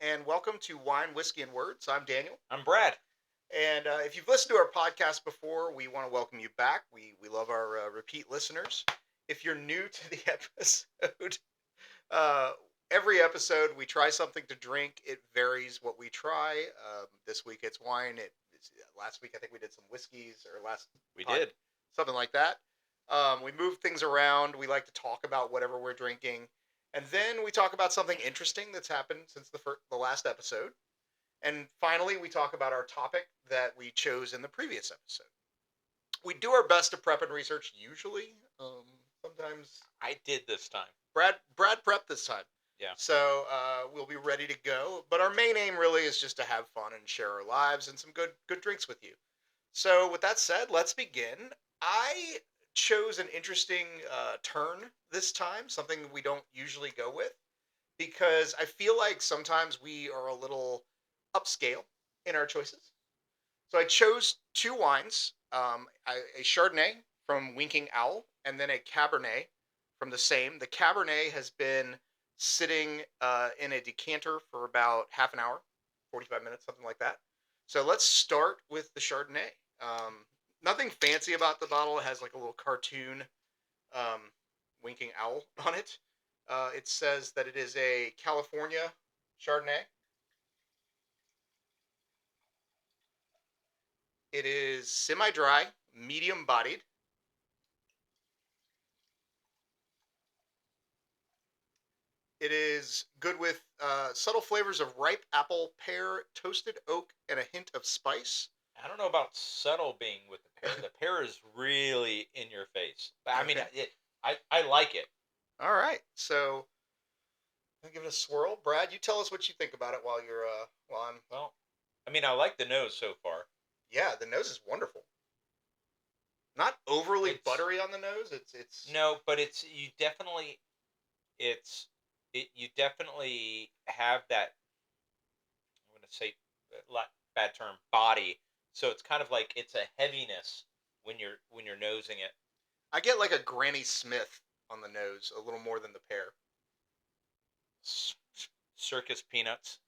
and welcome to Wine, Whiskey, and Words. I'm Daniel. I'm Brad. And if you've listened to our podcast before, we want to welcome you back. We love our repeat listeners. If you're new to the episode, uh, every episode we try something to drink. It varies what we try. This week it's wine. Last week I think we did some whiskeys, or We pod, did. something like that. We move things around. We like to talk about whatever we're drinking. And then we talk about something interesting that's happened since the last episode. And finally, we talk about our topic that we chose in the previous episode. We do our best to prep and research usually. Sometimes I did this time. Brad prepped this time. Yeah. So we'll be ready to go. But our main aim really is just to have fun and share our lives and some good drinks with you. So with that said, let's begin. I chose an interesting turn this time, something we don't usually go with, because I feel like sometimes we are a little upscale in our choices. So I chose two wines, a Chardonnay from Winking Owl, and then a Cabernet from the same. The Cabernet has been sitting in a decanter for about half an hour, 45 minutes, something like that. So let's start with the Chardonnay. Nothing fancy about the bottle. It has like a little cartoon um, winking owl on it. It says that it is a California Chardonnay. It is semi-dry, medium-bodied. It is good with subtle flavors of ripe apple, pear, toasted oak, and a hint of spice. I don't know about subtle being with the pear. The pear is really in your face. I mean, Okay. I like it. All right. So I'll give it a swirl. Brad, you tell us what you think about it while I'm. Well, I mean, I like the nose so far. Yeah, the nose is wonderful. Not overly It's buttery on the nose. It's no, but it's you definitely have that. I'm going to say bad term body. So it's kind of like it's a heaviness when you're nosing it. I get like a Granny Smith on the nose, a little more than the pear. Circus peanuts.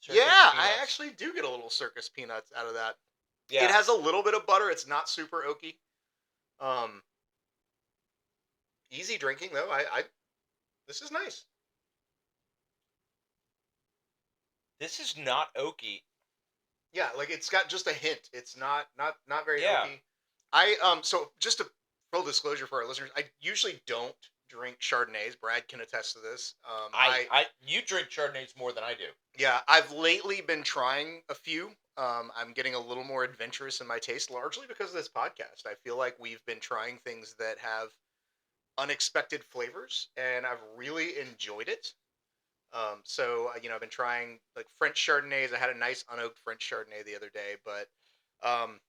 Yeah, Circus I peanuts. actually do get a little circus peanuts out of that. It Yeah. has a little bit of butter. It's not super oaky. Um, Easy drinking though. I this is nice. This is not oaky. Yeah, like it's got just a hint. It's not very Yeah. oaky. So just to full disclosure for our listeners, I usually don't drink Chardonnays. Brad can attest to this. You drink Chardonnays more than I do. Yeah, I've lately been trying a few. I'm getting a little more adventurous in my taste, largely because of this podcast. I feel like we've been trying things that have unexpected flavors, and I've really enjoyed it. I've been trying like French Chardonnays. I had a nice unoaked French Chardonnay the other day, but um,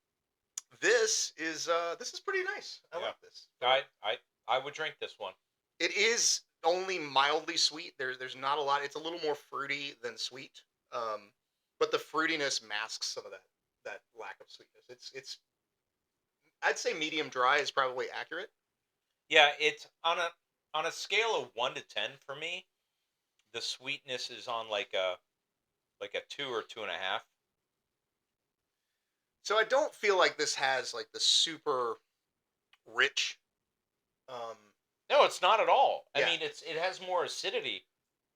this is pretty nice. I Yeah. like this. I would drink this one. It is only mildly sweet. There's not a lot. It's a little more fruity than sweet, um, but the fruitiness masks some of that lack of sweetness. It's I'd say medium dry is probably accurate. Yeah, it's on a scale of 1 to 10 for me. The sweetness is on like a 2 or 2.5. So I don't feel like this has like the super rich. Um, No, it's not at all. I yeah, mean, it has more acidity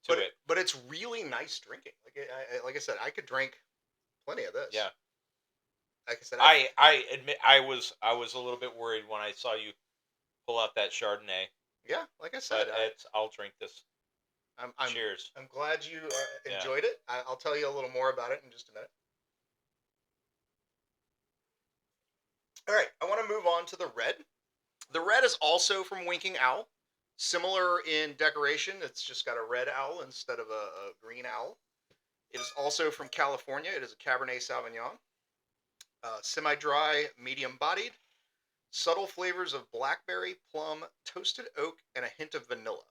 to but it. but it's really nice drinking. Like I said, I could drink plenty of this. Yeah. Like I said, I admit I was a little bit worried when I saw you pull out that Chardonnay, yeah, like I said, but I'll drink this. I'm I'm Cheers. I'm glad you Yeah. enjoyed it. I'll tell you a little more about it in just a minute. All right, I want to move on to the red. The red is also from Winking Owl, similar in decoration. It's just got a red owl instead of a green owl. It is also from California. It is a Cabernet Sauvignon, semi-dry, medium-bodied, subtle flavors of blackberry, plum, toasted oak, and a hint of vanilla.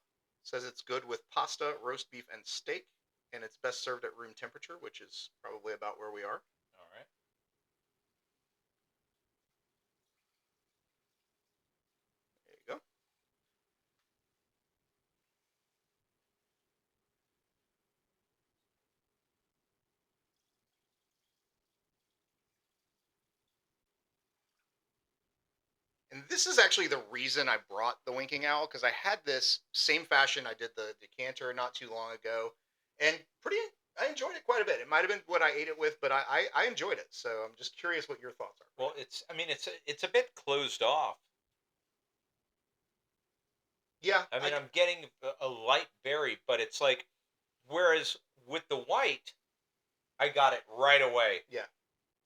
It says it's good with pasta, roast beef, and steak, and it's best served at room temperature, which is probably about where we are. All right. There you go. And this is actually the reason I brought the Winking Owl, because I had this same fashion. I did the decanter not too long ago, and I enjoyed it quite a bit. It might have been what I ate it with, but I enjoyed it. So I'm just curious what your thoughts are. Well, I mean, it's a bit closed off. Yeah, I mean, I'm getting a light berry, but it's like, whereas with the white, I got it right away. yeah,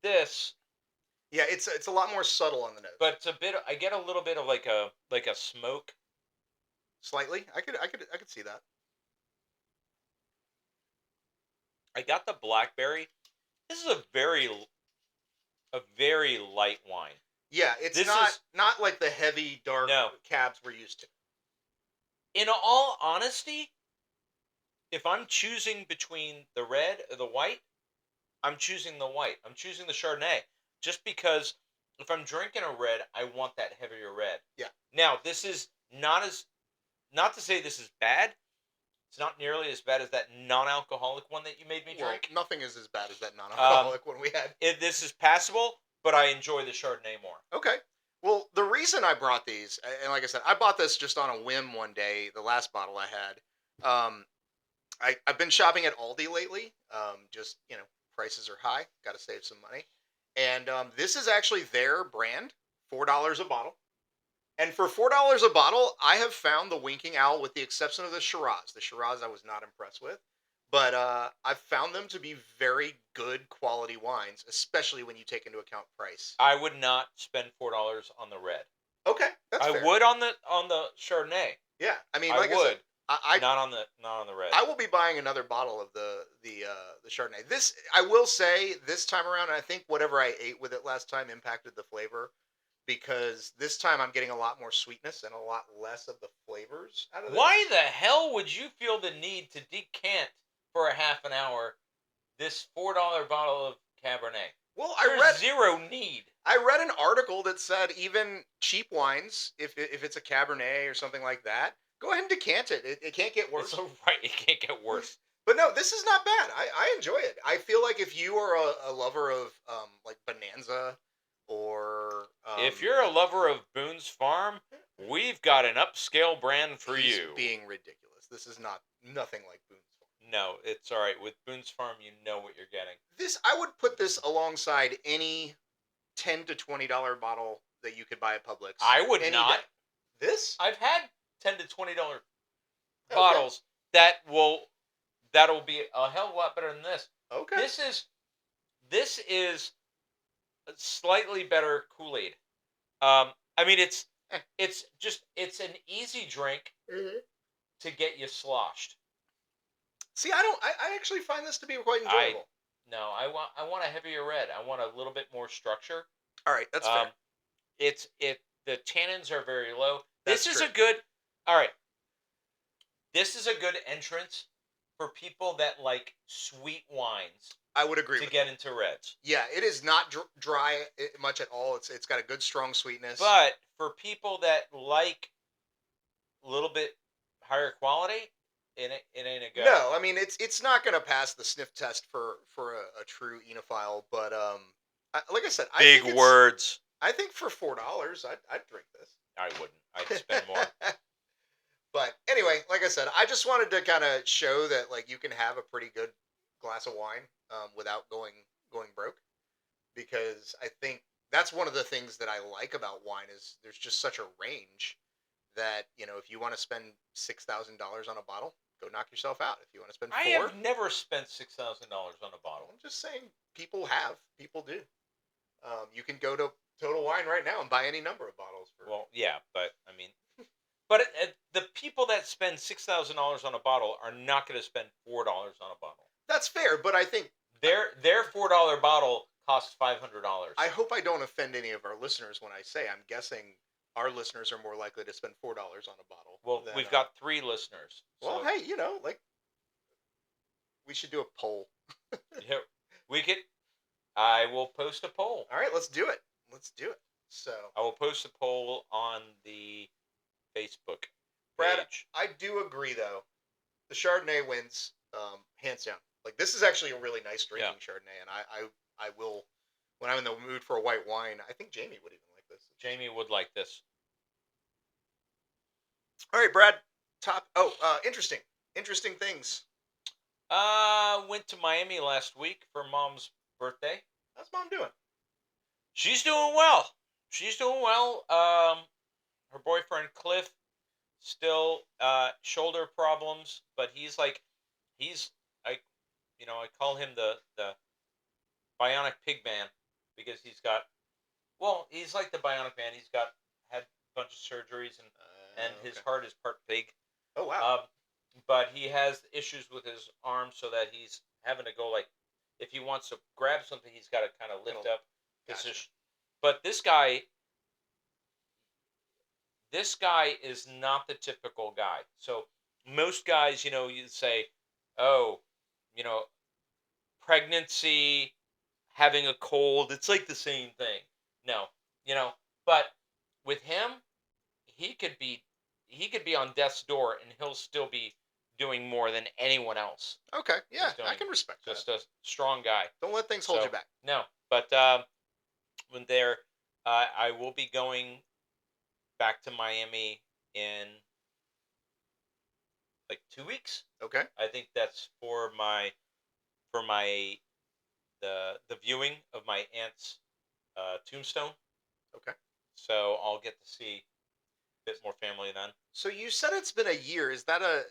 This, yeah. It's a lot more subtle on the nose. but it's a bit. I get a little bit of like a smoke. Slightly, I could see that. I got the blackberry. This is a very light wine. Yeah, it's This not is not like the heavy dark no. cabs we're used to. In all honesty, if I'm choosing between the red or the white, I'm choosing the white. I'm choosing the Chardonnay. Just because if I'm drinking a red, I want that heavier red. Yeah. Now, this is not to say this is bad. It's not nearly as bad as that non-alcoholic one that you made me Well, drink. nothing is as bad as that non-alcoholic one we had. This is passable, but I enjoy the Chardonnay more. Okay. Well, the reason I brought these, and like I said, I bought this just on a whim one day. The last bottle I had, I've been shopping at Aldi lately. Just prices are high, got to save some money, and this is actually their brand, $4 a bottle. And for $4 a bottle, I have found the Winking Owl, with the exception of the Shiraz. The Shiraz I was not impressed with, but I've found them to be very good quality wines, especially when you take into account price. I would not spend $4 on the red. Okay, that's I fair. would on the Chardonnay. Yeah, I mean, I like I would. said, I not on the red. I will be buying another bottle of the Chardonnay. This, I will say, this time around, I think whatever I ate with it last time impacted the flavor, because this time I'm getting a lot more sweetness and a lot less of the flavors out of this. Why the hell would you feel the need to decant for a half an hour this $4 bottle of Cabernet? Well, There's zero need. I read an article that said even cheap wines, if it's a Cabernet or something like that, go ahead and decant it. It can't get worse. Right, it can't get worse. But no, this is not bad. I enjoy it. I feel like if you are a lover of like Bonanza, or if you're a lover of Boone's Farm, we've got an upscale brand for he's you. being ridiculous. This is nothing like Boone's Farm. No, it's all right. With Boone's Farm, you know what you're getting. This, I would put this alongside any $10 to $20 bottle that you could buy at Publix. I would not. Day. This? I've had $10 to $20 bottles that'll be a hell of a lot better than this. Okay. This is a slightly better Kool-Aid. I mean, it's an easy drink to get you sloshed. See, I actually find this to be quite enjoyable. I want a heavier red. I want a little bit more structure. All right, that's fair. The tannins are very low. That's This is true. a good. All right. This is a good entrance for people that like sweet wines I would agree to with get into reds. Yeah, it is not dry much at all. It's got a good strong sweetness. But for people that like a little bit higher quality, it ain't a go. No, I mean it's not going to pass the sniff test for a true enophile. But like I said, Big words. I think for $4, I'd drink this. I wouldn't. I'd spend more. But anyway, like I said, I just wanted to kind of show that like you can have a pretty good glass of wine without going broke, because I think that's one of the things that I like about wine is there's just such a range that if you want to spend $6,000 on a bottle, go knock yourself out. If you want to spend I have never spent $6,000 on a bottle. I'm just saying, people do. You can go to Total Wine right now and buy any number of bottles. Well, yeah, but I mean, but the people that spend $6,000 on a bottle are not going to spend $4 on a bottle. That's fair, but I think their $4 bottle costs $500. I hope I don't offend any of our listeners when I say I'm guessing our listeners are more likely to spend $4 on a bottle. Well, we've got 3 listeners. Well, hey, like we should do a poll. Yeah, we could. I will post a poll. All right, let's do it. So I will post a poll on the Facebook Brad, page. I do agree though. The Chardonnay wins, hands down. Like, this is actually a really nice drinking Chardonnay, and I will, when I'm in the mood for a white wine, I think Jamie would even like this. Jamie would like this. All right, Brad. Interesting. Interesting things. Went to Miami last week for Mom's birthday. How's mom doing? She's doing well. She's doing well. Her boyfriend Cliff still shoulder problems, but he's I I call him the bionic pig man because he's like the bionic man. He's got had a bunch of surgeries and his Okay. heart is part pig. Oh wow. Um, but he has issues with his arm so that he's having to go like if he wants to grab something, he's got to kind of lift up. Gotcha. But this guy is not the typical guy. So most guys, you say, oh, you know, pregnancy, having a cold, it's like the same thing. No, you know, but with him, he could be he could be on death's door and he'll still be doing more than anyone else Okay. Yeah, is I doing. can respect that. Just a strong guy. Don't let things hold So you back. no, but when there, I will be going back to Miami in like 2 weeks. Okay. I think that's for my the viewing of my aunt's tombstone. Okay. So I'll get to see a bit more family then. So you said it's been a year. Is that a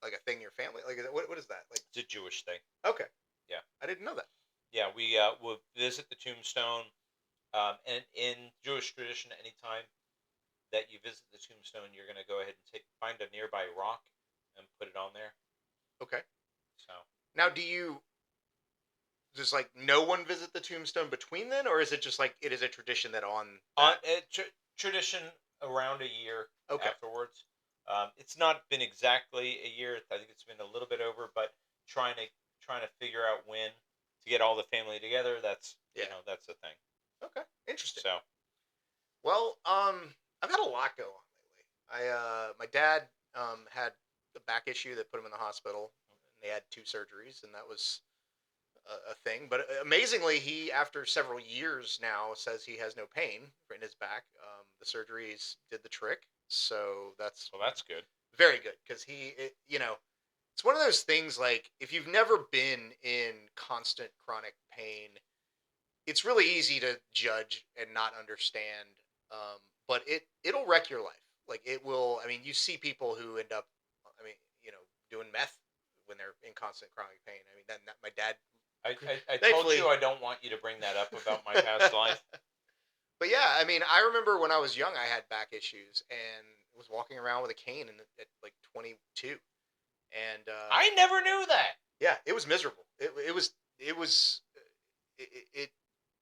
like a thing in your family? Like what is that? Like It's a Jewish thing. okay. Yeah, I didn't know that. yeah. We will visit the tombstone. And in Jewish tradition, anytime that you visit the tombstone, you're going to go ahead and find a nearby rock and put it on there. Okay. So Now does like no one visit the tombstone between then, or is it just like it is a tradition that on on that? tradition around a year Okay. afterwards. It's not been exactly a year. I think it's been a little bit over, but trying to figure out when to get all the family together. That's Yeah. that's the thing. Okay. Interesting. So Well, I've had a lot go on lately. My dad had a back issue that put him in the hospital, and they had two surgeries, and that was a thing. But amazingly, he after several years now says he has no pain in his back. The surgeries did the trick, so that's well, that's good. very good because it's one of those things like if you've never been in constant chronic pain, it's really easy to judge and not understand. Um, but it'll wreck your life. Like it will. I mean, you see people who end up, I mean, doing meth when they're in constant chronic pain. I mean, that my dad, I told thankfully. you I don't want you to bring that up about my past life. But yeah, I mean, I remember when I was young, I had back issues and was walking around with a cane at like 22, and I never knew that. yeah, it was miserable. It was it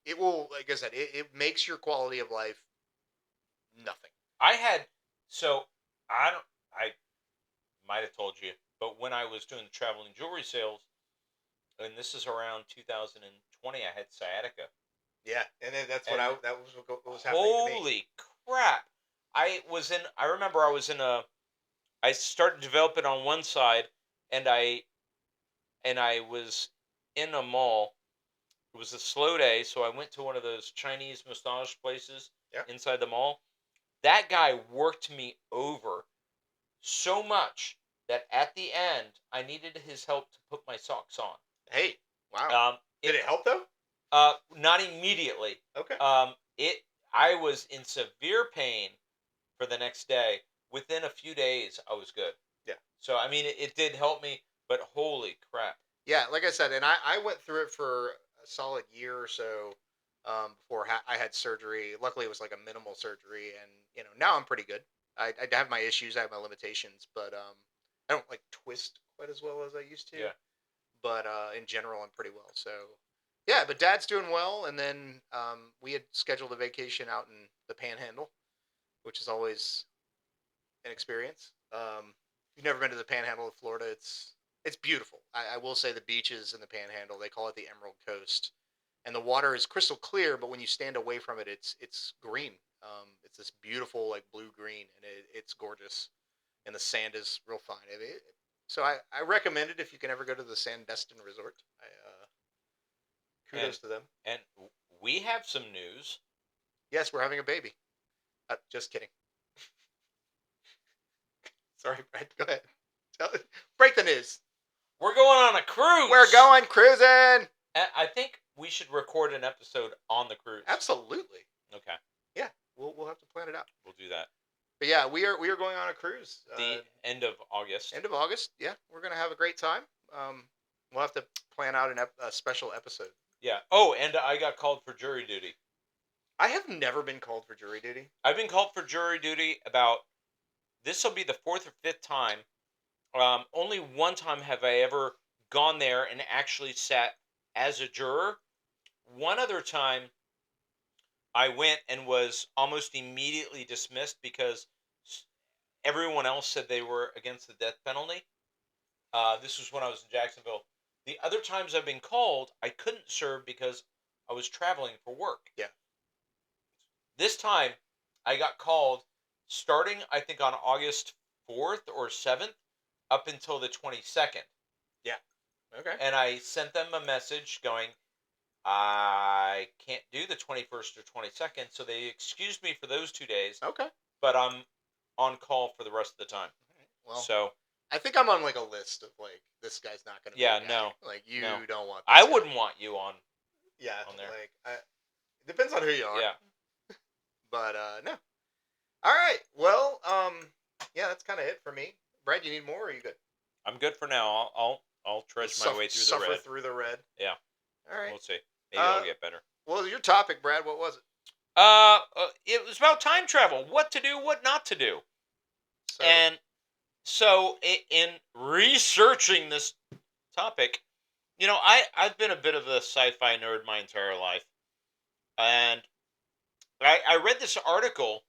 it will, like I said, it makes your quality of life nothing. I had so I don't I might have told you, but when I was doing the traveling jewelry sales, and this is around 2020, I had sciatica. Yeah, and then And that was what was happening to me. holy crap! I remember I started to develop it on one side, and I was in a mall. It was a slow day, so I went to one of those Chinese massage places Yeah. inside the mall. That guy worked me over so much that at the end I needed his help to put my socks on. Hey, wow. Um, Did it it help though? Not immediately. Okay. It I was in severe pain for the next day. Within a few days, I was good. Yeah. So I mean, it did help me, but holy crap! Yeah, like I said, and I went through it for a solid year or so before I had surgery. Luckily, it was like a minimal surgery, and now I'm pretty good. I have my issues, I have my limitations, but I don't like twist quite as well as I used to. Yeah. But in general, I'm pretty well. So yeah, but Dad's doing well, and then we had scheduled a vacation out in the Panhandle, which is always an experience. If you've never been to the Panhandle of Florida, it's beautiful. I will say the beaches in the Panhandle, they call it the Emerald Coast, and the water is crystal clear. But when you stand away from it, it's green. It's this beautiful like blue green, and it's gorgeous, and the sand is real fine. So I recommend it if you can ever go to the Sandestin Resort. And Kudos to them. and we have some news. Yes, we're having a baby. Just kidding. Sorry, Brad. Go ahead. Tell, break the news. We're going on a cruise. We're going cruising. I think we should record an episode on the cruise. Absolutely. Okay. Yeah, we'll have to plan it out. We'll do that. But yeah, we are going on a cruise. The end of August. End of August. Yeah, we're gonna have a great time. We'll have to plan out a special episode. Yeah. Oh, and I got called for jury duty. I have never been called for jury duty. I've been called for jury duty about. This will be the 4th or 5th time. Only one time have I ever gone there and actually sat as a juror. One other time, I went and was almost immediately dismissed because everyone else said they were against the death penalty. This was when I was in Jacksonville. The other times I've been called, I couldn't serve because I was traveling for work. Yeah. This time, I got called starting, I think, on August 4th or 7th up until the 22nd. Yeah. Okay. And I sent them a message going, I can't do the 21st or 22nd, so they excused me for those 2 days. Okay. But I'm on call for the rest of the time. Right. Well, so I think I'm on like a list of like this guy's not going to. Yeah, be no. Like you no. don't want. I wouldn't want you on. Yeah, on there. Like it depends on who you are. Yeah. But no. All right. Well, yeah, that's kind of it for me. Brad, you need more? Or are you good? I'm good for now. I'll trudge my way through the suffer red. through the red. Yeah. All right. We'll see. Maybe it'll get better. Well, your topic, Brad, what was it? It was about time travel. What to do, what not to do. So, And so in researching this topic, I've been a bit of a sci-fi nerd my entire life. And I read this article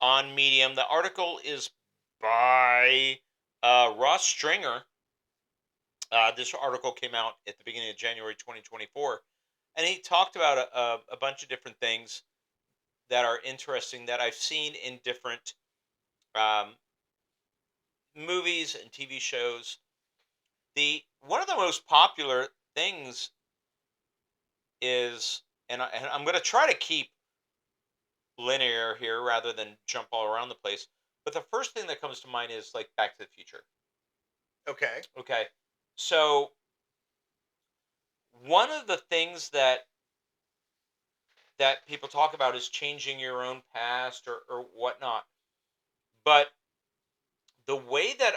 on Medium. The article is by Ross Stringer. This article came out at the beginning of January 2024. And he talked about a bunch of different things that are interesting that I've seen in different movies and TV shows. One of the most popular things is, and I'm going to try to keep linear here rather than jump all around the place. But the first thing that comes to mind is like Back to the Future. okay. Okay. So one of the things that people talk about is changing your own past or whatnot. But the way that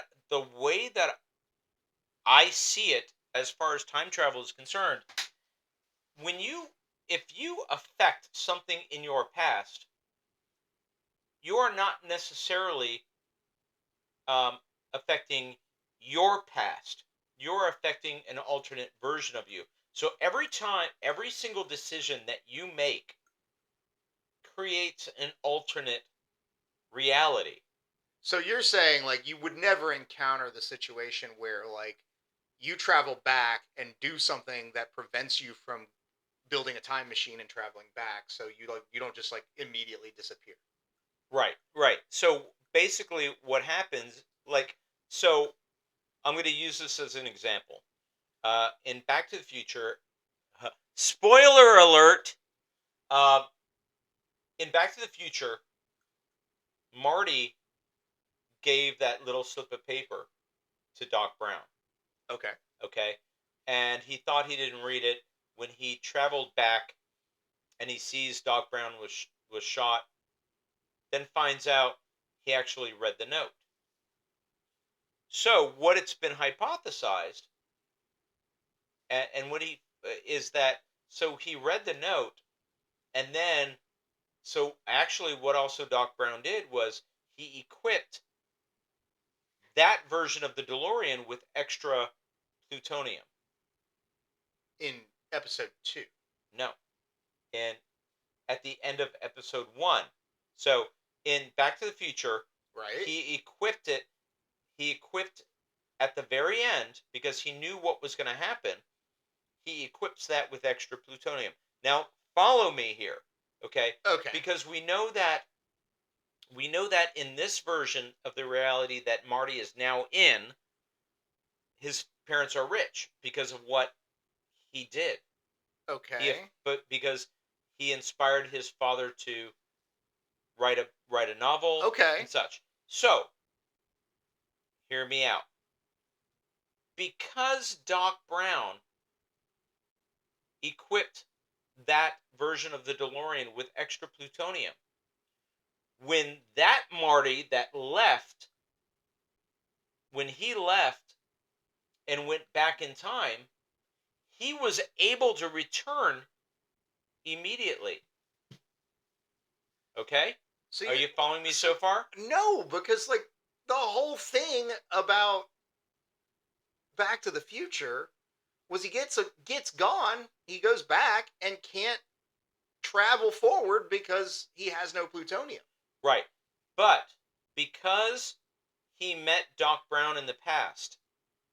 I see it as far as time travel is concerned, if you affect something in your past, you are not necessarily affecting your past. You're affecting an alternate version of you. So every single decision that you make creates an alternate reality. So you're saying like you would never encounter the situation where like you travel back and do something that prevents you from building a time machine and traveling back, so you don't just like immediately disappear. Right. So basically what happens, so I'm going to use this as an example. In Back to the Future, spoiler alert, in Back to the Future, Marty gave that little slip of paper to Doc Brown. Okay. Okay. And he thought he didn't read it. When he traveled back and he sees Doc Brown was shot, then finds out he actually read the note. So what it's been hypothesized, and what is that, so he read the note, and then, so actually what also Doc Brown did was he equipped that version of the DeLorean with extra plutonium. In episode 2. No. And at the end of episode 1. So in Back to the Future, right, he equipped at the very end, because he knew what was going to happen, he equips that with extra plutonium. Now, follow me here, okay? Okay. Because we know that in this version of the reality that Marty is now in, his parents are rich because of what he did. Okay. But because he inspired his father to write a novel and Okay. such. So, hear me out. Because Doc Brown equipped that version of the DeLorean with extra plutonium, when that Marty that left, when he left and went back in time, he was able to return immediately. Okay? So Are you you following me so so far? no, because like the whole thing about Back to the Future was gets gone, he goes back and can't travel forward because he has no plutonium, Right. But because he met Doc Brown in the past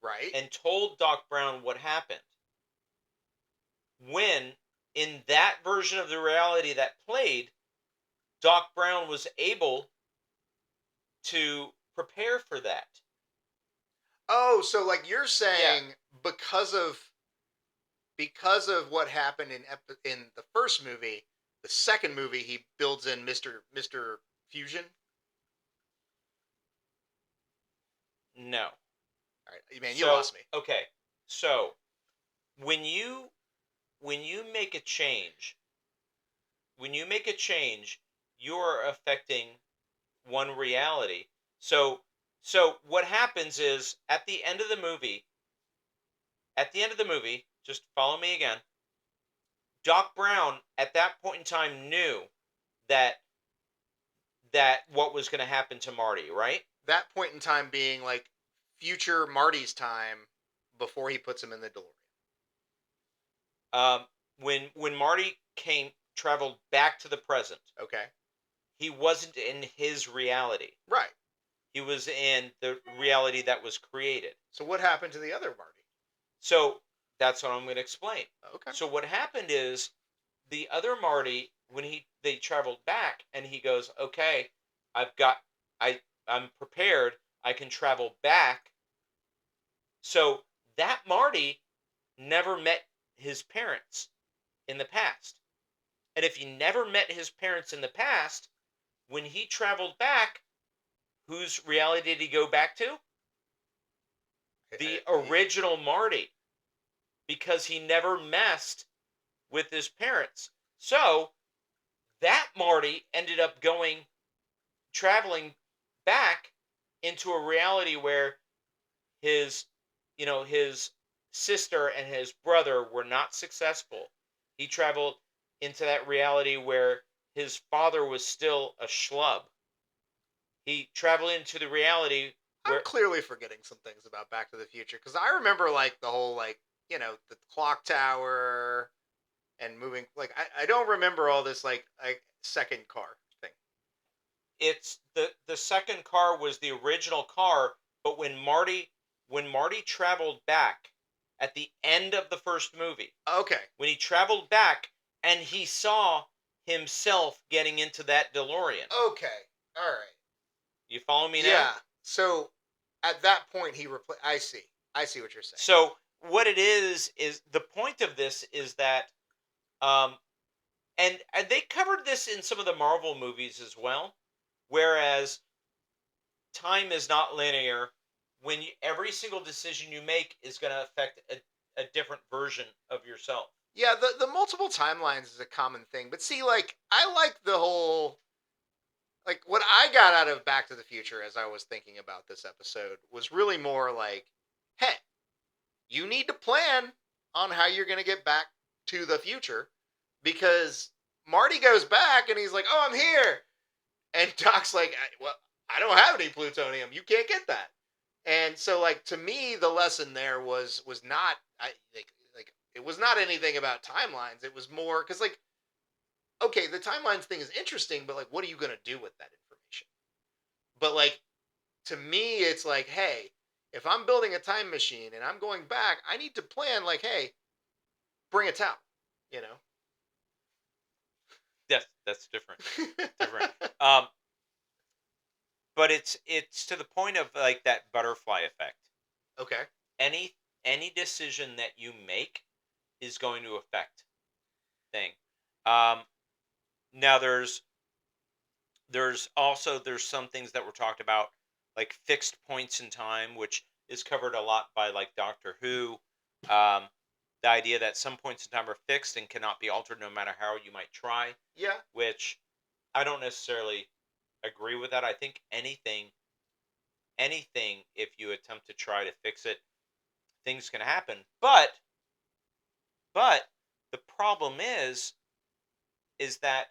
right? and told Doc Brown what happened, when in that version of the reality that played, Doc Brown was able to prepare for that. Oh, so like you're Yeah. saying because of what happened in the first movie, the second movie he builds in Mr. Fusion. No. All right, man, you So, lost me. okay. So, when you when you make a change, when you make a change, you're affecting one reality. So what happens is at the end of the movie, just follow me again. Doc Brown at that point in time knew that what was going to happen to Marty, right? That point in time being like future Marty's time before he puts him in the DeLorean. Um, when Marty came traveled back to the present, Okay. he wasn't in his reality. Right. He was in the reality that was created. So what happened to the other Marty? So that's what I'm going to explain. Okay. So what happened is the other Marty, when they traveled back, and he goes, "Okay, I've got, I'm prepared. I can travel back." So that Marty never met his parents in the past, and if he never met his parents in the past, when he traveled back, whose reality did he go back to? The original Marty, because he never messed with his parents. So that Marty ended up traveling back into a reality where his his sister and his brother were not successful. He traveled into that reality where his father was still a schlub. He traveled into the reality I'm where clearly forgetting some things about Back to the Future because I remember like the whole like the clock tower and moving like I don't remember all this like second car thing. it's the second car was the original car, but when Marty traveled back at the end of the first movie, Okay. when he traveled back and he saw himself getting into that DeLorean. Okay. All right. You follow me now? Yeah. So at that point he replaced. I see. I see what you're saying. So what it is the point of this is that um and they covered this in some of the Marvel movies as well, whereas time is not linear. Every single decision you make is going to affect a different version of yourself. Yeah, the multiple timelines is a common thing, but see, like I like the whole like what I got out of Back to the Future as I was thinking about this episode was really more like, hey, you need to plan on how you're going to get back to the future because Marty goes back and he's like, "Oh, I'm here," and Doc's like, "Well, I don't have any plutonium. You can't get that." And so, like to me, the lesson there was not like it was not anything about timelines. It was more because like okay, the timelines thing is interesting, but like, what are you gonna do with that information? But like to me, it's like, hey, if I'm building a time machine and I'm going back, I need to plan like, hey, bring a towel, you know. That's different. Different. Um, but it's to the point of like that butterfly effect. Okay. Any decision that you make is going to affect thing. Um, Now there's some things that were talked about, like fixed points in time, which is covered a lot by like Doctor Who. Um, the idea that some points in time are fixed and cannot be altered no matter how you might try, Yeah. which I don't necessarily agree with that. I think anything, if you attempt to try to fix it, things can happen. But the problem is that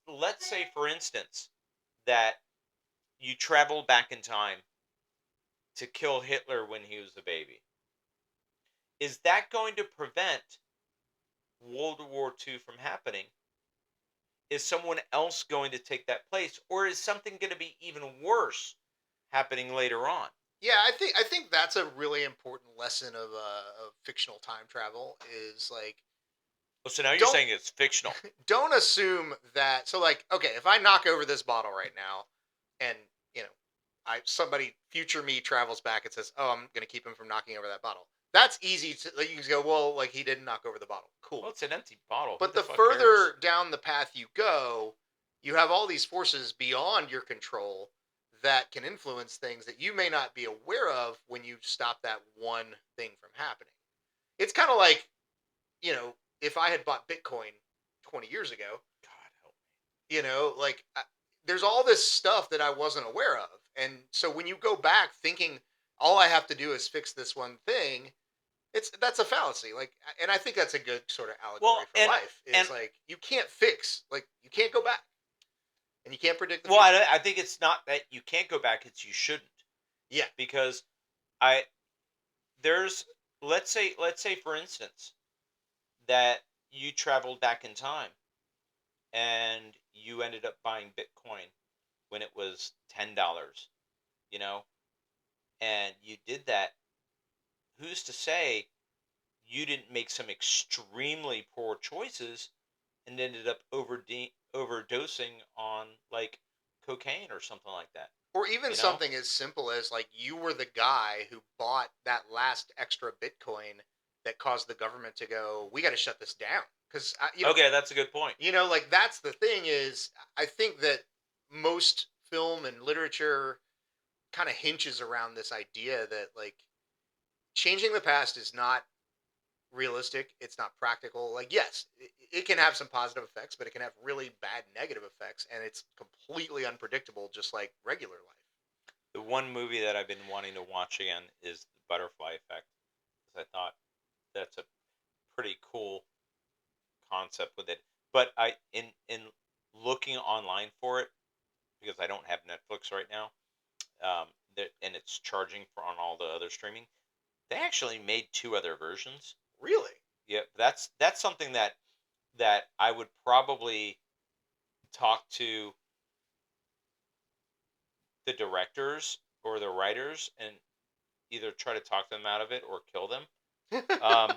let's say for instance that you travel back in time to kill Hitler when he was a baby. Is that going to prevent World War II from happening? Is someone else going to take that place, or is something going to be even worse happening later on? Yeah, I think that's a really important lesson of fictional time travel is like Oh, so now you're don't saying it's fictional. don't assume that. So like, okay, if I knock over this bottle right now, and you know, I somebody future me travels back and says, "Oh, I'm gonna keep him from knocking over that bottle." That's easy to like, you can go, well, like he didn't knock over the bottle. Well, Cool. it's an empty bottle. Who But the the fuck cares? further down the path you go, you have all these forces beyond your control that can influence things that you may not be aware of when you stop that one thing from happening. It's kind of like, if I had bought Bitcoin 20 years ago, God help like there's all this stuff that I wasn't aware of. And so when you go back thinking all I have to do is fix this one thing, that's a fallacy. Like, and I think that's a good sort of me. allegory Well, for life and is like you can't fix, like you can't go back and you can't predict the well, future. I think it's not that you can't go back; it's you shouldn't, Yeah. because I there's let's say for instance that you traveled back in time and you ended up buying Bitcoin when it was $10, you know, and you did that. Who's to say you didn't make some extremely poor choices and ended up overdosing on like cocaine or something like that? Or even You know? something as simple as like you were the guy who bought that last extra Bitcoin that caused the government to go, we got to shut this down. Because, Okay, that's a good point. like that's the thing is, I think that most film and literature kind of hinges around this idea that like changing the past is not realistic. It's not practical. Like, yes, it can have some positive effects, but it can have really bad negative effects, and it's completely unpredictable, just like regular life. The one movie that I've been wanting to watch again is The Butterfly Effect, because I thought that's a pretty cool concept with it. But in looking online for it, because I don't have Netflix right now, and it's charging for on all the other streaming. They actually made two other versions. Really? Yeah, that's something that I would probably talk to the directors or the writers and either try to talk them out of it or kill them. Um,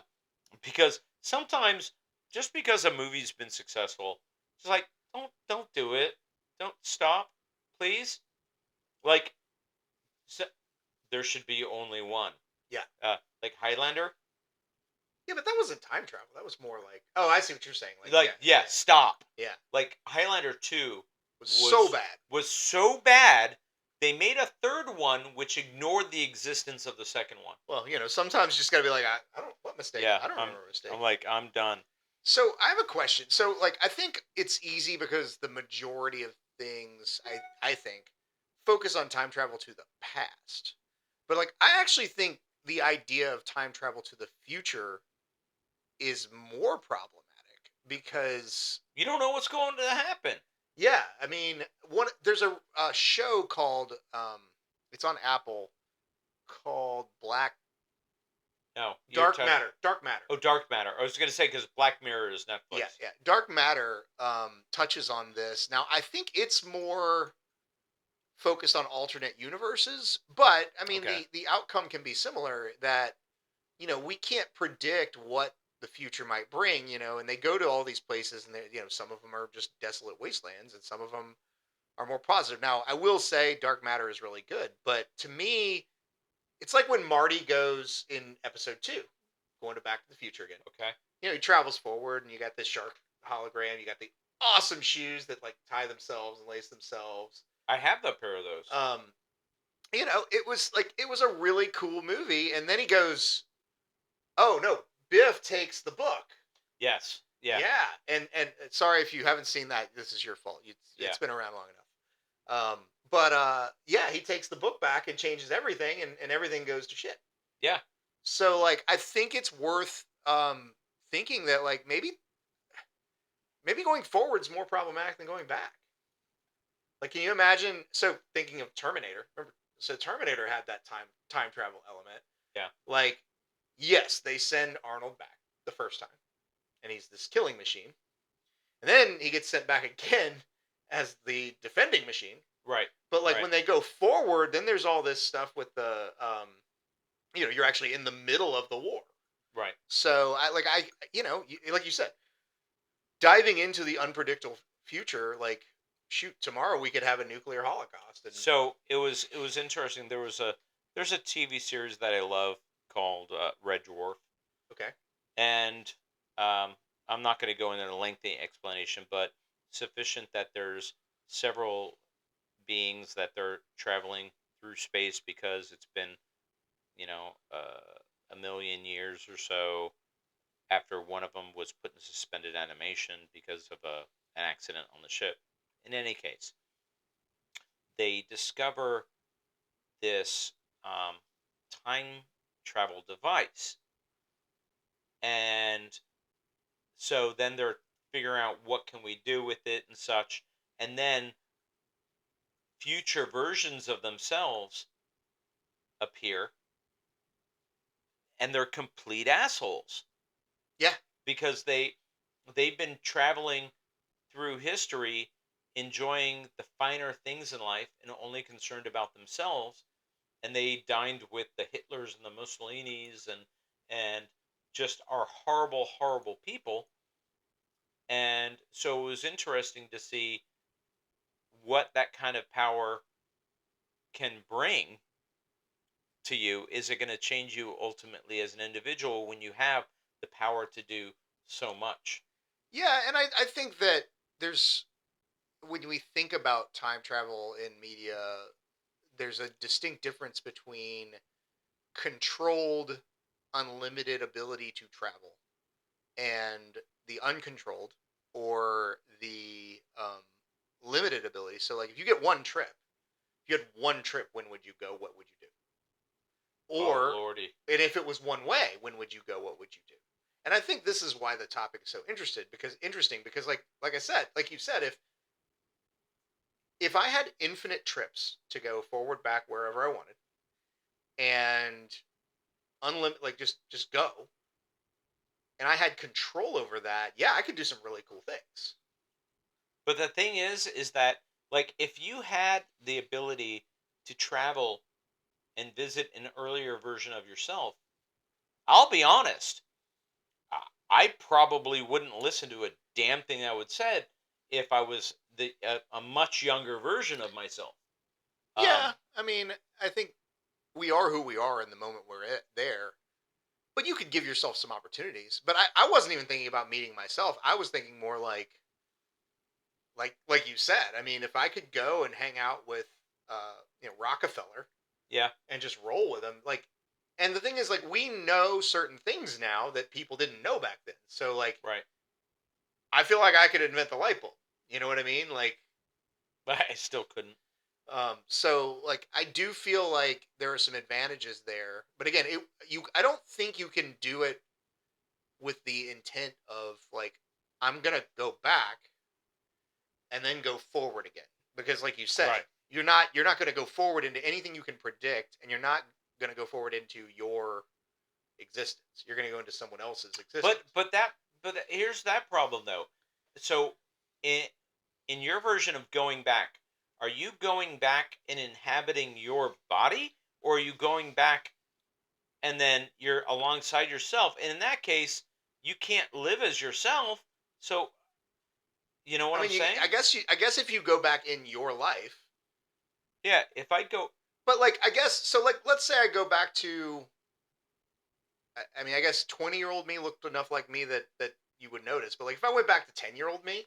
because sometimes just because a movie's been successful, it's like don't do it, don't stop, please. Like so, there should be only one. Yeah. Like Highlander, Yeah, but that wasn't time travel. That was more like, oh, I see what you're saying. Like, like yeah, yeah, stop. yeah. Like Highlander 2 Was so was bad. was so bad they made a third one which ignored the existence of the second one. Well, sometimes you just got to be like, I don't, what mistake? Yeah, I don't remember a I'm mistake. like I'm done. So I have a question. So, like, I think it's easy because the majority of things, I think, focus on time travel to the past. But, like, I actually think the idea of time travel to the future is more problematic because You don't know what's going to happen. yeah, I mean, there's a show called it's on Apple called No, you're Dark Matter. Dark Matter. oh, Dark Matter. I was going to say because Black Mirror is Yeah, Netflix. yeah. Dark Matter touches on this. Now, I think it's more focused on alternate universes, but I mean Okay. the outcome can be similar that we can't predict what the future might bring, and they go to all these places and they some of them are just desolate wastelands and some of them are more positive. Now, I will say Dark Matter is really good, but to me, it's like when Marty goes in episode 2, going to Back to the Future again. Okay. He travels forward and you got this shark hologram. You got the awesome shoes that like tie themselves and lace themselves. I have a pair of those. Um, it was a really cool movie. And then he goes, "Oh no, Biff takes the book." Yes. Yeah. Yeah, and sorry if you haven't seen that. This is your fault. Yeah. It's been around long enough. But yeah, he takes the book back and changes everything, and everything goes to shit. Yeah. So like, I think it's worth thinking that like maybe going forward is more problematic than going back. Like, can you imagine? So thinking of Terminator, remember? So Terminator had that time travel element. Yeah. Like, yes, they send Arnold back the first time, and he's this killing machine. And then he gets sent back again as the defending machine. Right. But like Right. when they go forward, then there's all this stuff with the you're actually in the middle of the war. Right. So like you said, diving into the unpredictable future, like shoot, tomorrow we could have a nuclear holocaust. And So it was interesting. There's a TV series that I love called Red Dwarf, okay, and um, I'm not going to go into a lengthy explanation, but sufficient that there's several beings that they're traveling through space because it's been, a million years or so after one of them was put in suspended animation because of an accident on the ship. In any case, they discover this um, time travel device, and so then they're figuring out what can we do with it and such, and then future versions of themselves appear, and they're complete assholes yeah, because they've been traveling through history enjoying the finer things in life and only concerned about themselves, and they dined with the Hitlers and the Mussolinis and just are horrible people. And so it was interesting to see what that kind of power can bring to you. Is it going to change you ultimately as an individual when you have the power to do so much? yeah, and I think that there's when we think about time travel in media, there's a distinct difference between controlled, unlimited ability to travel and the uncontrolled or the limited ability. So, like, if you get one trip, if you had one trip, when would you go? What would you do? Oh Or, lordy. and if it was one way, when would you go? What would you do? And I think this is why the topic is so interesting because, like I said, like you said, if I had infinite trips to go forward, back, wherever I wanted, and unlimited, like just go, and I had control over that, yeah, I could do some really cool things. But the thing is that, like, if you had the ability to travel and visit an earlier version of yourself, I'll be honest, I probably wouldn't listen to a damn thing I would said if I was a much younger version of myself. Yeah, Um, I mean, I think we are who we are in the moment there. But you could give yourself some opportunities. But I wasn't even thinking about meeting myself. I was thinking more like you said. I mean, if I could go and hang out with Rockefeller yeah, and just roll with him, like, and the thing is, like, we know certain things now that people didn't know back then. So like, right. I feel like I could invent the light bulb. You know what I mean? Like, But I still couldn't. so like I do feel like there are some advantages there, but again, I don't think you can do it with the intent of like I'm gonna go back and then go forward again because, like you say, Right. you're not gonna go forward into anything you can predict, and you're not gonna go forward into your existence. You're gonna go into someone else's But existence. but that but here's that problem though. So in your version of going back, are you going back and inhabiting your body, or are you going back and then you're alongside yourself? And in that case, you can't live as yourself. So you know I what I'm mean, saying? I guess if you go back in your life, Yeah. If I go, but like I guess so. Like, let's say I go back to I mean, I guess 20-year-old me looked enough like me that you would notice. But like if I went back to 10-year-old me,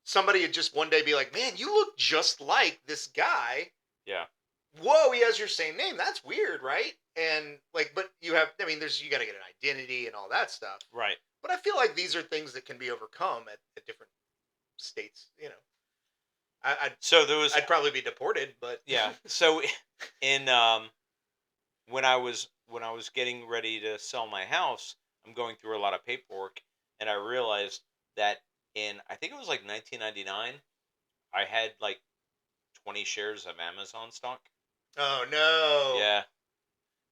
somebody would just one day be like, "Man, you look just like this guy. Yeah. Whoa, he has your same name. That's weird, right?" And like, but you have, I mean, there's you got to get an identity and all that stuff. Right. But I feel like these are things that can be overcome at different states. So there was I'd probably be deported, but yeah. So in when I was getting ready to sell my house, I'm going through a lot of paperwork, and I realized that in I think it was like 1999, I had like 20 shares of Amazon stock. oh no, Yeah.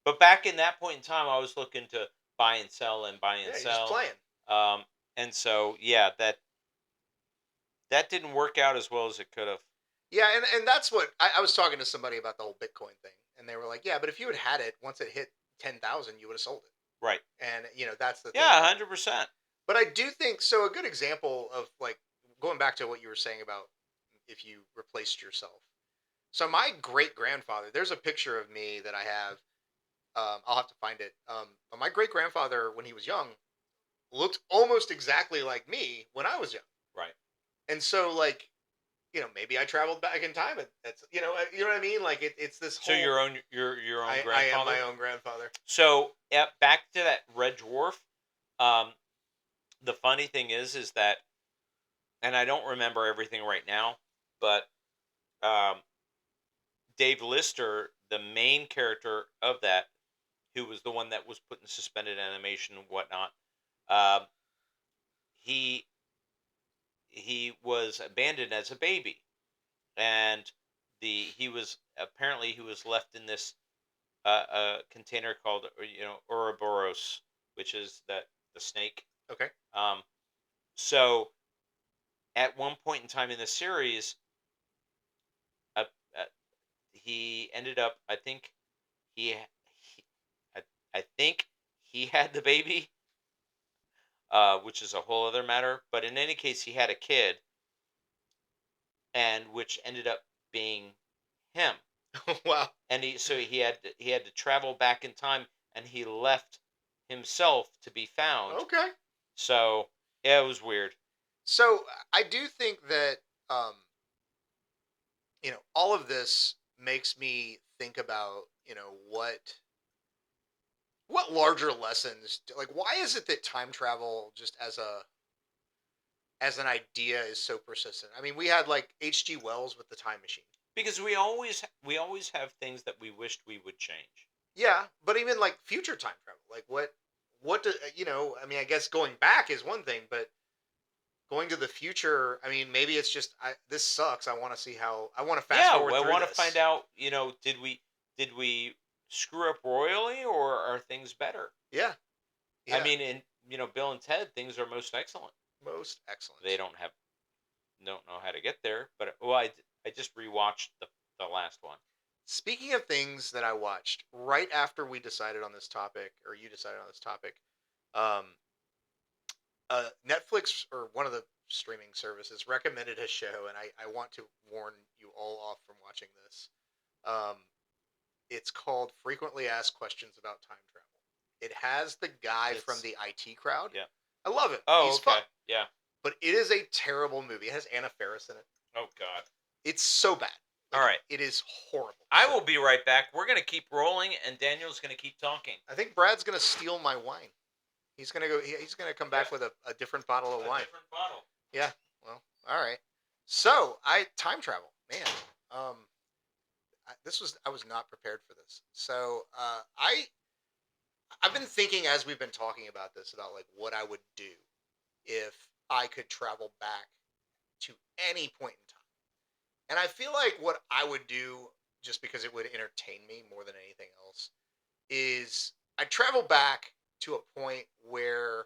But back in that point in time, I was looking to buy and sell and buy and yeah, you're just sell. playing. Um, and so yeah, that didn't work out as well as it could have. Yeah, and that's what I was talking to somebody about the whole Bitcoin thing, and they were like, "Yeah, but if you had it once it hit 10,000, you would have sold it." Right. And that's the thing. Yeah, 100%. But I do think so. A good example of like going back to what you were saying about if you replaced yourself. So my great grandfather, there's a picture of me that I have. I'll have to find it. But my great grandfather, when he was young, looked almost exactly like me when I was young. Right. And so, like, maybe I traveled back in time. And that's, you know what I mean? Like, it's this So whole. your own I am grandfather. my own grandfather. So back to that red dwarf. Um, the funny thing is that, and I don't remember everything right now, but um, Dave Lister, the main character of that, who was the one that was put in suspended animation and whatnot, um, he he was abandoned as a baby, and he was left in this container called Ouroboros, which is the snake. Okay. Um, so at one point in time in the series, uh, uh, he ended up. He I, I think he had the baby, which is a whole other matter. But in any case, he had a kid, and which ended up being him. Wow. And he had to travel back in time, and he left himself to be found. Okay. So yeah, it was weird. So I do think that um, all of this makes me think about what larger lessons like why is it that time travel just as an idea is so persistent. I mean, we had like H.G. Wells with the time machine. Because we always have things that we wished we would change. Yeah, but even like future time travel, like what do I mean, I guess going back is one thing, but going to the future, I mean, maybe it's just this sucks. I want to see how I want to fast Yeah, forward I through want to find this. out. Did we screw up royally, or are things better? Yeah, I yeah, mean, in Bill and Ted, things are most excellent. most They excellent. don't know how to get there. But I just rewatched the last one. Speaking of things that I watched right after we decided on this topic, or you decided on this topic, um, Netflix or one of the streaming services recommended a show, and I want to warn you all off from watching this. Um, it's called Frequently Asked Questions About Time Travel. It has the guy from It's the IT crowd. yeah. I love him. Oh, He's fun, okay. Yeah. but it is a terrible movie. It has Anna Faris in it. Oh God. It's so bad. All Like right. it is horrible. I So will be right back. We're gonna keep rolling, and Daniel's gonna keep talking. I think Brad's gonna steal my wine. He's gonna go. He's gonna come back Yep. with a different bottle of A wine. different bottle. Yeah. Well, all right. So I time travel, man. Um, I was not prepared for this. So I've been thinking as we've been talking about this about like what I would do if I could travel back to any point in time. And I feel like what I would do just because it would entertain me more than anything else is I'd travel back to a point where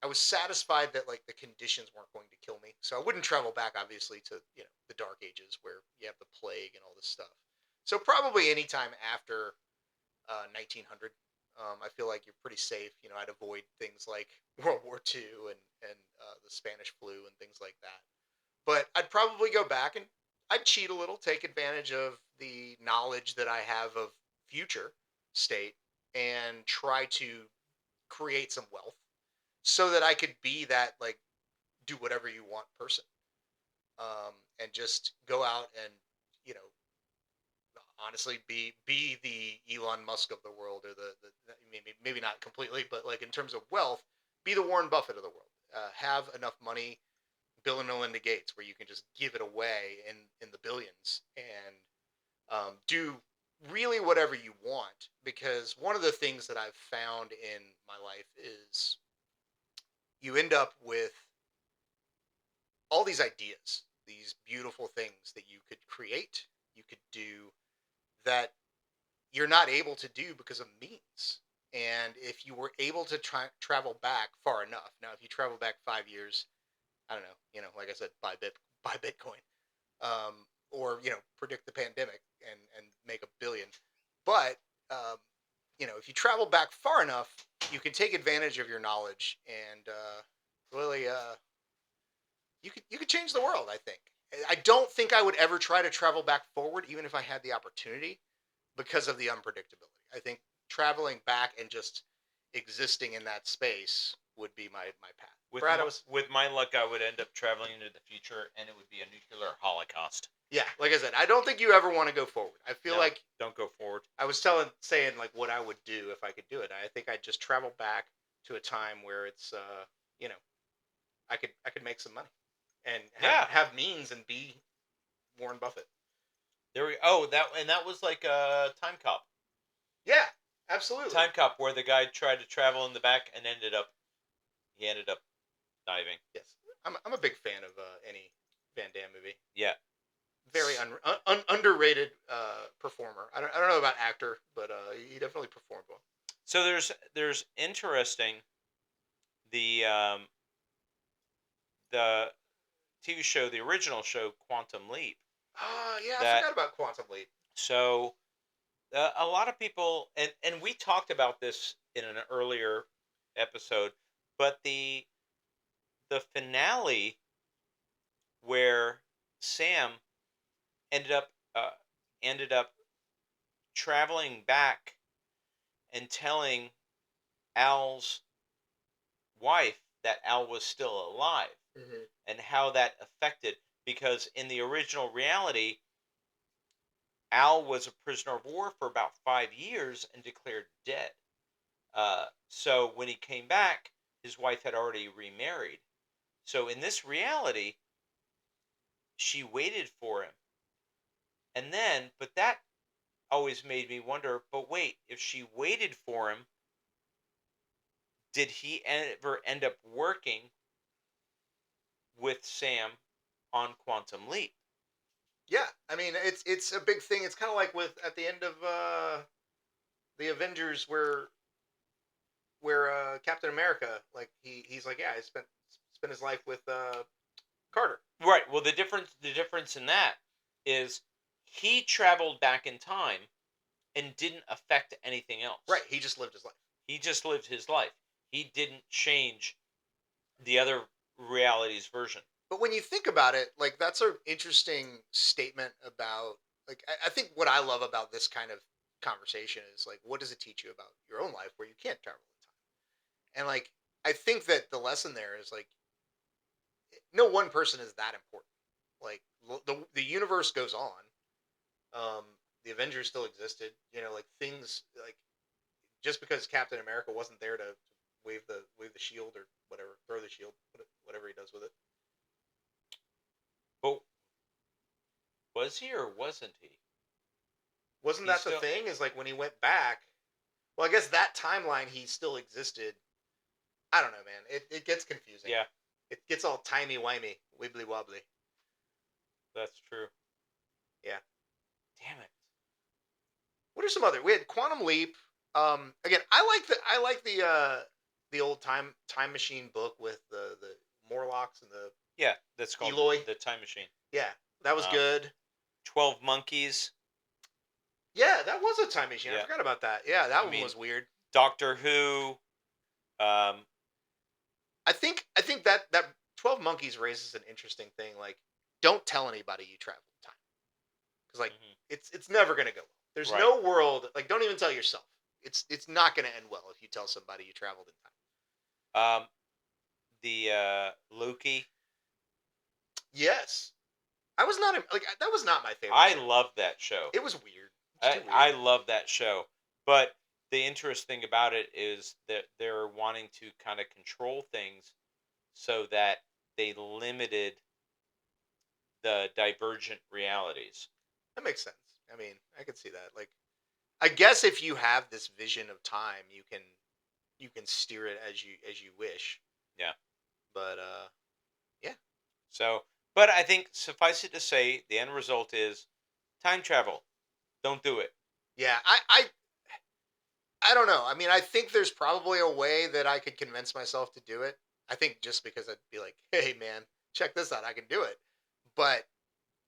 I was satisfied that like the conditions weren't going to kill me. So I wouldn't travel back obviously to, the dark ages where you have the plague and all this stuff. So probably anytime after 1900. I feel like you're pretty safe. I'd avoid things like World War II and the Spanish flu and things like that. But I'd probably go back and I'd cheat a little, take advantage of the knowledge that I have of future state, and try to create some wealth. so that I could be that like do whatever you want person, and just go out and you know honestly be the Elon Musk of the world, or the maybe not completely, but like in terms of wealth, be the Warren Buffett of the world. Have enough money, Bill and Melinda Gates, where you can just give it away in the billions, and do really whatever you want. Because one of the things that I've found in my life is you end up with all these ideas, these beautiful things that you could create, you could do, that you're not able to do because of means. And if you were able to travel back far enough, now if you travel back 5 years, I don't know, like I said, buy Bitcoin, or predict the pandemic and make 1 billion. But um, if you travel back far enough, you can take advantage of your knowledge and really you could change the world. I think. I don't think I would ever try to travel back forward, even if I had the opportunity, because of the unpredictability. I think traveling back and just existing in that space would be my path. Brad, I was With my luck, I would end up traveling into the future, and it would be a nuclear holocaust. yeah, like I said, I don't think you ever want to go forward. I feel No, like don't go forward. I was saying like what I would do if I could do it. I think I'd just travel back to a time where it's you know I could make some money and have Yeah, have means and be Warren Buffett. there we. That was like a time cop. Yeah, absolutely. Time cop, where the guy tried to travel in the back and he ended up diving. Yes, I'm a big fan of any Van Damme movie. Yeah. Very underrated performer. I don't know about actor, but he definitely performed well. So there's interesting the the TV show, the original show, Quantum Leap. Oh yeah, I That forgot about Quantum Leap. so a lot of people, and we talked about this in an earlier episode, but the finale where Sam ended up uh, ended up traveling back and telling Al's wife that Al was still alive, Mm-hmm. and how that affected, because in the original reality, Al was a prisoner of war for about 5 years and declared dead. So when he came back, his wife had already remarried. So in this reality, she waited for him. And then, but that always made me wonder, but wait, if she waited for him, did he ever end up working with Sam on Quantum Leap? Yeah, I mean it's a big thing. It's kind of like with at the end of the Avengers, where Captain America, like he's like, yeah, I spent his life with Carter. Right. Well, the difference in that is he traveled back in time and didn't affect anything Right, else. he just lived his life. He just lived his life. He didn't change the other reality's version. But when you think about it, like that's an interesting statement about like I think what I love about this kind of conversation is like what does it teach you about your own life where you can't travel in time? And like I think that the lesson there is like no one person is that important. Like the universe goes on. Um, the Avengers still existed. Like things like just because Captain America wasn't there to wave the shield or whatever, throw the shield, whatever he does with it. But was he or wasn't he? Wasn't He that the still. thing? Is like when he went back. Well, I guess that timeline he still existed. I don't know, man. It gets confusing. Yeah, It gets all timey wimey, wibbly wobbly. that's true. Yeah. Damn it. What are some other? We had Quantum Leap. Again, I like the old time machine book with the Morlocks and the Yeah, that's called Eloy. the Time Machine. Yeah, that was Um, good. 12 Monkeys. Yeah, that was a time machine. I Yeah, forgot about that. Yeah, that I one mean was weird. Doctor Who. Um, I think that 12 Monkeys raises an interesting thing. Like, don't tell anybody you travel in time because like mhm, it's never gonna go well. There's right. no world like don't even tell yourself. It's not gonna end well if you tell somebody you traveled in time. Um, Loki. Yes, I was not like that was not my favorite I show. love that show. It was weird. It's too I weird. love that show. But the interesting about it is that they're wanting to kind of control things so that they limited the divergent realities. That makes sense. I mean, I could see that. Like, I guess if you have this vision of time, you can steer it as you wish. Yeah. But yeah, So, but I think suffice it to say, the end result is time travel. Don't do it. yeah. I don't know. I mean, I think there's probably a way that I could convince myself to do it. I think just because I'd be like, hey man, check this out, I can do it. But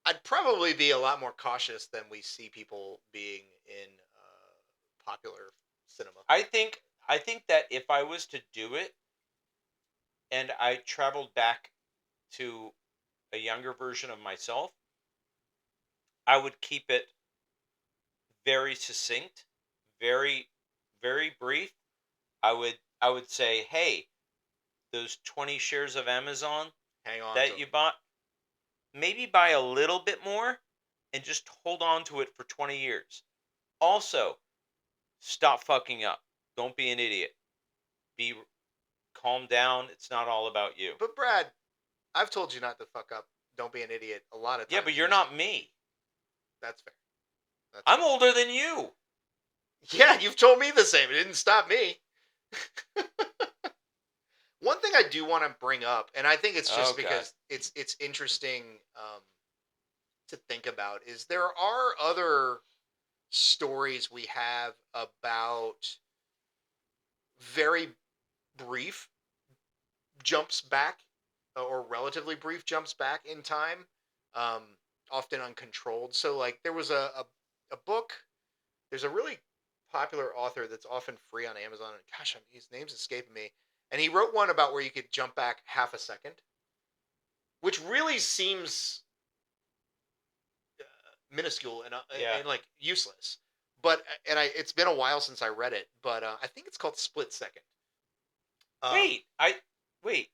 I'd probably be a lot more cautious than we see people being in popular cinema. I think that if I was to do it and I traveled back to a younger version of myself, I would keep it very succinct, very very brief. I would say, "Hey, those 20 shares of Amazon Hang on to that them. you bought, maybe buy a little bit more and just hold on to it for 20 years. Also, stop fucking up. Don't be an idiot. Be calm down. It's not all about you." But Brad, I've told you not to fuck up. Don't be an idiot. A lot of Yeah, but times, you're not me. that's fair. That's I'm fair. older than you. Yeah, you've told me the same. It didn't stop me. One thing I do want to bring up, and I think it's just Oh god. because it's interesting to think about, is there are other stories we have about very brief jumps back or relatively brief jumps back in time, um, often uncontrolled. So, like, there was a book. There's a really popular author that's often free on Amazon. And gosh, his name's escaping me. And he wrote one about where you could jump back half a second, which really seems minuscule Yeah. and like useless. But and I it's been a while since I read it, but I think it's called Split Second. Um, Wait. I wait.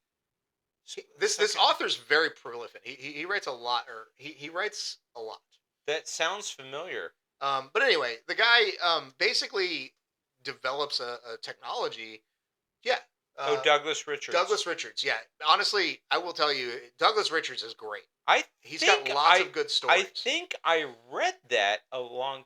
this Second. author's very prolific. He writes a lot, or he writes a lot. That sounds familiar. But anyway, the guy basically develops a technology. Yeah, Oh, uh, Douglas Richards. Douglas Richards. Yeah, honestly, I will tell you, Douglas Richards is great. I He's got think lots of good I stories. think I read that a long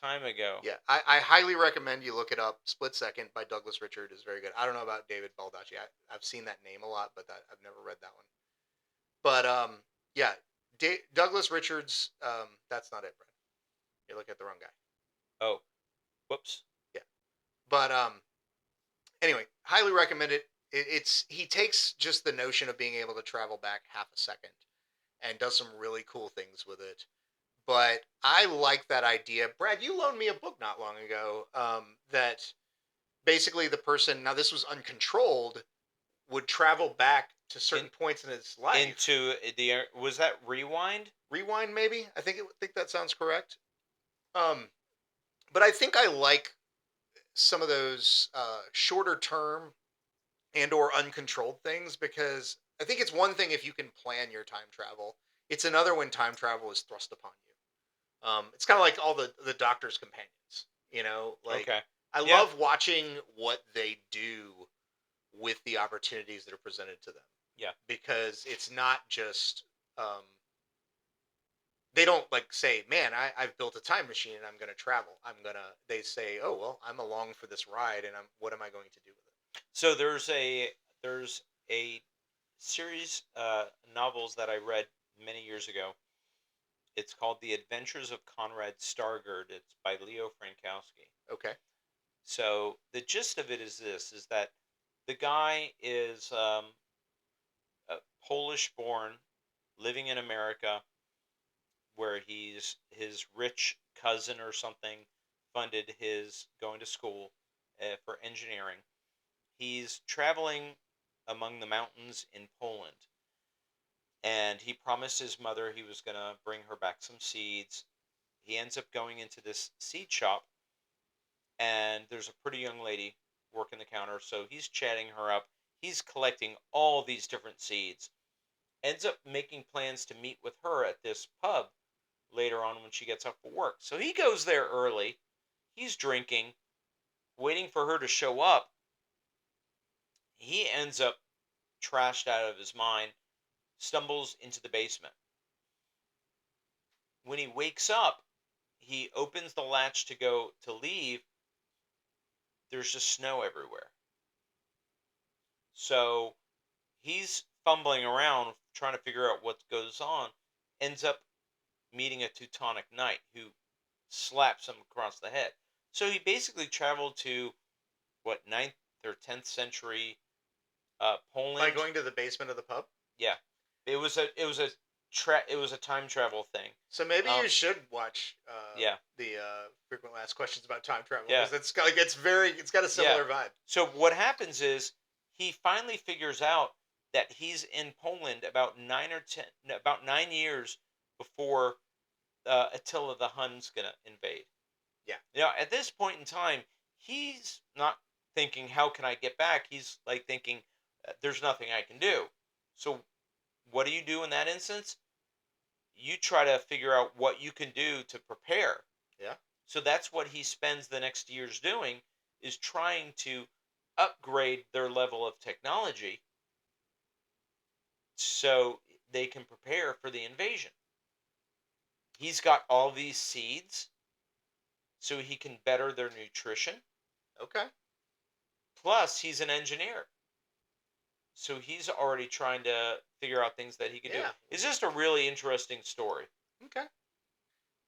time ago. Yeah, I highly recommend you look it up. Split Second by Douglas Richard is very good. I don't know about David Baldacci. I've seen that name a lot, but I've never read that one. But yeah, Douglas Richards. That's not it, Brad. You look at the wrong guy. Oh, whoops. Yeah, but anyway, highly recommend it. It's he takes just the notion of being able to travel back half a second and does some really cool things with it. But I like that idea. Brad, you loaned me a book not long ago that basically the person, now this was uncontrolled, would travel back to certain In points in his life. into the was that Rewind? Rewind, maybe. Think that sounds correct. Um, but I think I like some of those shorter term and or uncontrolled things, because I think it's one thing if you can plan your time travel. It's another when time travel is thrust upon you. It's kind of like all the Doctor's companions. You know, like Okay. I Yeah. love watching what they do with the opportunities that are presented to them, Yeah. because it's not just um, they don't like say, "Man, I've built a time machine and I'm going to travel. I'm gonna." They say, "Oh well, I'm along for this ride, and what am I going to do with it?" So there's a series novels that I read many years ago. It's called The Adventures of Conrad Stargard. It's by Leo Frankowski. Okay. So the gist of it is this: is that the guy is Polish born, living in America, where his rich cousin or something funded his going to school for engineering. He's traveling among the mountains in Poland, and he promised his mother he was going to bring her back some seeds. He ends up going into this seed shop, and there's a pretty young lady working the counter, so he's chatting her up. He's collecting all these different seeds. Ends up making plans to meet with her at this pub later on when she gets up for work. So he goes there early. He's drinking, waiting for her to show up. He ends up trashed out of his mind, stumbles into the basement. When he wakes up, he opens the latch to go to leave. There's just snow everywhere. So he's fumbling around trying to figure out what goes on. Ends up meeting a Teutonic knight who slaps him across the head. So he basically traveled to what, 9th or 10th century By Poland. going to the basement of the pub. Yeah, it was a time travel thing. So maybe Um, you should watch yeah, the frequently asked questions about time travel, yeah, because it's got a yeah. similar vibe. So what happens is he finally figures out that he's in Poland about 9 years before Attila the Hun's gonna invade. Yeah. Now, at this point in time, he's not thinking, "How can I get back?" He's like thinking, "There's nothing I can do." So, what do you do in that instance? You try to figure out what you can do to prepare. Yeah. So that's what he spends the next years doing, is trying to upgrade their level of technology so they can prepare for the invasion. He's got all these seeds so he can better their nutrition. Okay. Plus, he's an engineer. So he's already trying to figure out things that he can do. Yeah. It's just a really interesting story. Okay.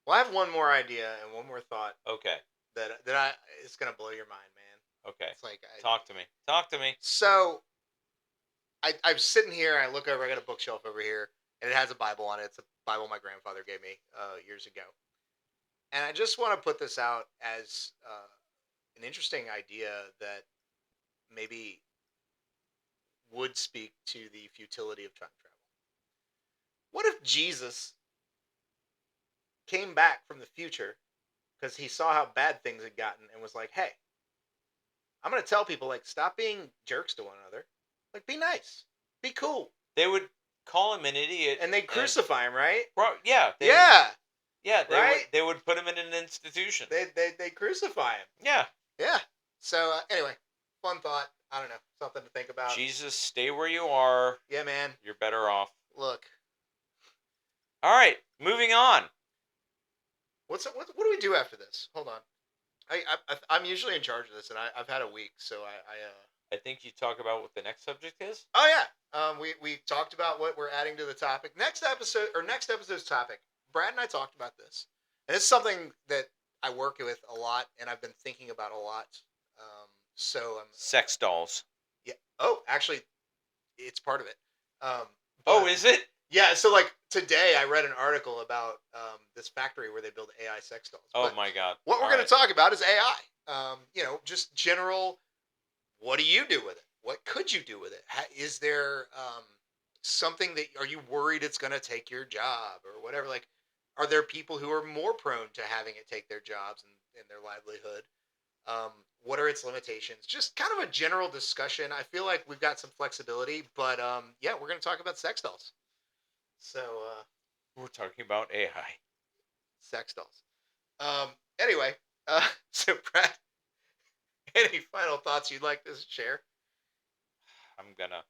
Well, I have one more idea and one more thought Okay. that it's gonna blow your mind, man. Okay. It's like Talk to me. Talk to me. so. I'm sitting here. I look over. I got a bookshelf over here, and it has a Bible on it. It's a Bible my grandfather gave me years ago, and I just want to put this out as an interesting idea that maybe would speak to the futility of time travel. What if Jesus came back from the future because he saw how bad things had gotten and was like, "Hey, I'm gonna tell people, like, stop being jerks to one another. Like, be nice, be cool." They would call him an idiot, And they crucify him, right? yeah, Yeah, right. they would put him in an institution. They crucify him. Yeah. Yeah. So anyway, fun thought. I don't know, something to think about. Jesus, stay where you are. Yeah, man. You're better off. Look. All right, moving on. What do we do after this? Hold on. I'm usually in charge of this, and I've had a week, so I think you talk about what the next subject is. Oh yeah. We talked about what we're adding to the topic. Next episode's topic. Brad and I talked about this, and it's something that I work with a lot, and I've been thinking about a lot. So Sex dolls. yeah. Oh, actually, it's part of it. Oh, But is it? yeah. So like today, I read an article about this factory where they build AI sex dolls. Oh But my God. what we're All going right. to talk about is AI. Just general. What do you do with it? What could you do with it? Is there something that are you worried it's going to take your job or whatever? Like, are there people who are more prone to having it take their jobs and their livelihood? What are its limitations? Just kind of a general discussion. I feel like we've got some flexibility, but yeah, we're going to talk about sex dolls. So, We're talking about AI. sex dolls. Anyway, so Brad, any final thoughts you'd like to share? I'm gonna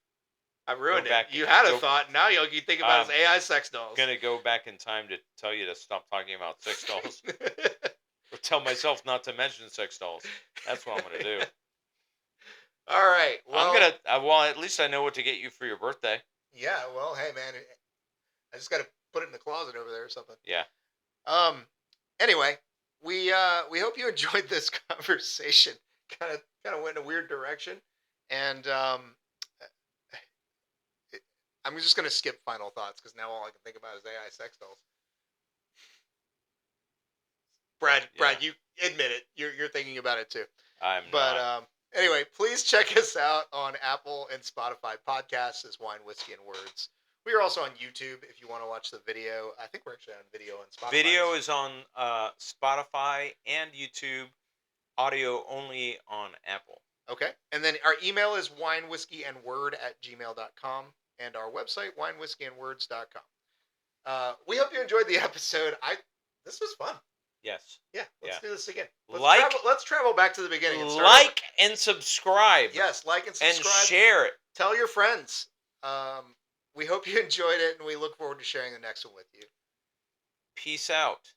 I ruined Go back it. You had a go- thought. Now you think about his AI sex dolls. gonna go back in time to tell you to stop talking about sex dolls, or tell myself not to mention sex dolls. That's what I'm gonna do. All right. Well, I'm gonna. Well, at least I know what to get you for your birthday. yeah. Well, hey, man, I just got to put it in the closet over there or something. Yeah. Anyway, we hope you enjoyed this conversation. Kind of went in a weird direction, and I'm just gonna skip final thoughts because now all I can think about is AI sex dolls. Brad, you admit it. You're thinking about it too. I'm But not. anyway, please check us out on Apple and Spotify podcasts as Wine, Whiskey, and Words. We are also on YouTube if you want to watch the video. I think we're actually on video on Spotify. Video is on Spotify and YouTube. Audio only on Apple. Okay. And then our email is winewhiskeyandword@gmail.com, and our website, winewhiskeyandwords.com. We hope you enjoyed the episode. This was fun. Yes. Yeah, let's Yeah. do this again. Let's Like, travel. Let's travel back to the beginning and start over. like, and subscribe. Yes, like and And subscribe. share it. Tell your friends. We hope you enjoyed it, and we look forward to sharing the next one with you. Peace out.